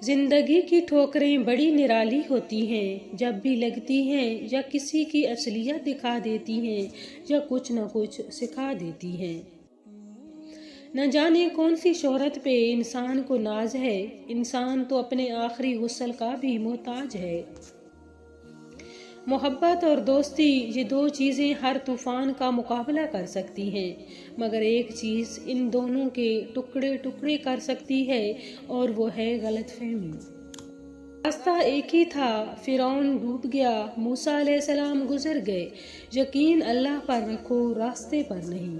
زندگی کی ٹھوکریں بڑی نرالی ہوتی ہیں، جب بھی لگتی ہیں یا کسی کی اصلیت دکھا دیتی ہیں یا کچھ نہ کچھ سکھا دیتی ہیں۔ نہ جانے کون سی شہرت پہ انسان کو ناز ہے، انسان تو اپنے آخری غسل کا بھی محتاج ہے۔ محبت اور دوستی، یہ دو چیزیں ہر طوفان کا مقابلہ کر سکتی ہیں، مگر ایک چیز ان دونوں کے ٹکڑے ٹکڑے کر سکتی ہے اور وہ ہے غلط فہمی۔ راستہ ایک ہی تھا، فرعون ڈوب گیا، موسیٰ علیہ السلام گزر گئے، یقین اللہ پر رکھو، راستے پر نہیں۔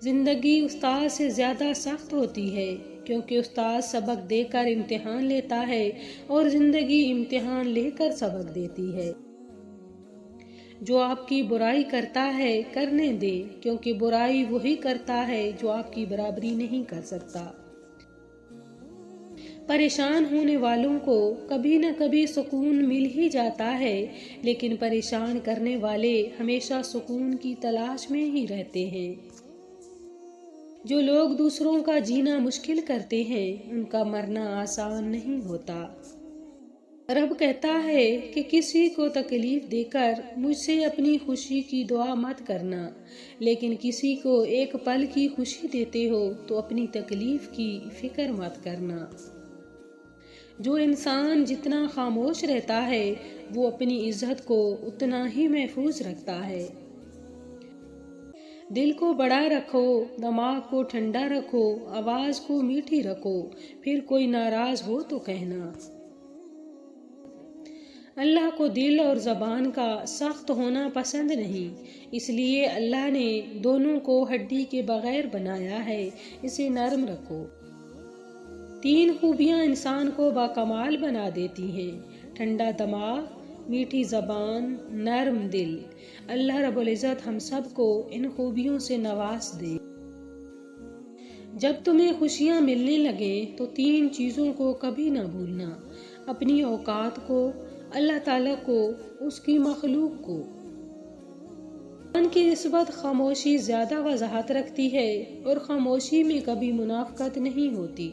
زندگی استاد سے زیادہ سخت ہوتی ہے، کیونکہ استاد سبق دے کر امتحان لیتا ہے اور زندگی امتحان لے کر سبق دیتی ہے۔ جو آپ کی برائی کرتا ہے کرنے دے، کیونکہ برائی وہی کرتا ہے جو آپ کی برابری نہیں کر سکتا۔ پریشان ہونے والوں کو کبھی نہ کبھی سکون مل ہی جاتا ہے، لیکن پریشان کرنے والے ہمیشہ سکون کی تلاش میں ہی رہتے ہیں۔ جو لوگ دوسروں کا جینا مشکل کرتے ہیں، ان کا مرنا آسان نہیں ہوتا۔ رب کہتا ہے کہ کسی کو تکلیف دے کر مجھ سے اپنی خوشی کی دعا مت کرنا، لیکن کسی کو ایک پل کی خوشی دیتے ہو تو اپنی تکلیف کی فکر مت کرنا۔ جو انسان جتنا خاموش رہتا ہے، وہ اپنی عزت کو اتنا ہی محفوظ رکھتا ہے۔ دل کو بڑا رکھو، دماغ کو ٹھنڈا رکھو، آواز کو میٹھی رکھو، پھر کوئی ناراض ہو تو کہنا۔ اللہ کو دل اور زبان کا سخت ہونا پسند نہیں، اس لیے اللہ نے دونوں کو ہڈی کے بغیر بنایا ہے، اسے نرم رکھو۔ تین خوبیاں انسان کو باکمال بنا دیتی ہیں: ٹھنڈا دماغ، میٹھی زبان، نرم دل۔ اللہ رب العزت ہم سب کو ان خوبیوں سے نواز دے۔ جب تمہیں خوشیاں ملنے لگیں تو تین چیزوں کو کبھی نہ بھولنا: اپنی اوقات کو، اللہ تعالیٰ کو، اس کی مخلوق کو۔ زبان کی نسبت خاموشی زیادہ وضاحت رکھتی ہے اور خاموشی میں کبھی منافقت نہیں ہوتی۔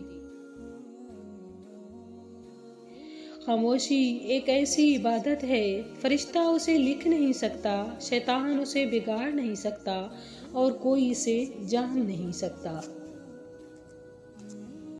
خاموشی ایک ایسی عبادت ہے، فرشتہ اسے لکھ نہیں سکتا، شیطان اسے بگاڑ نہیں سکتا اور کوئی اسے جان نہیں سکتا۔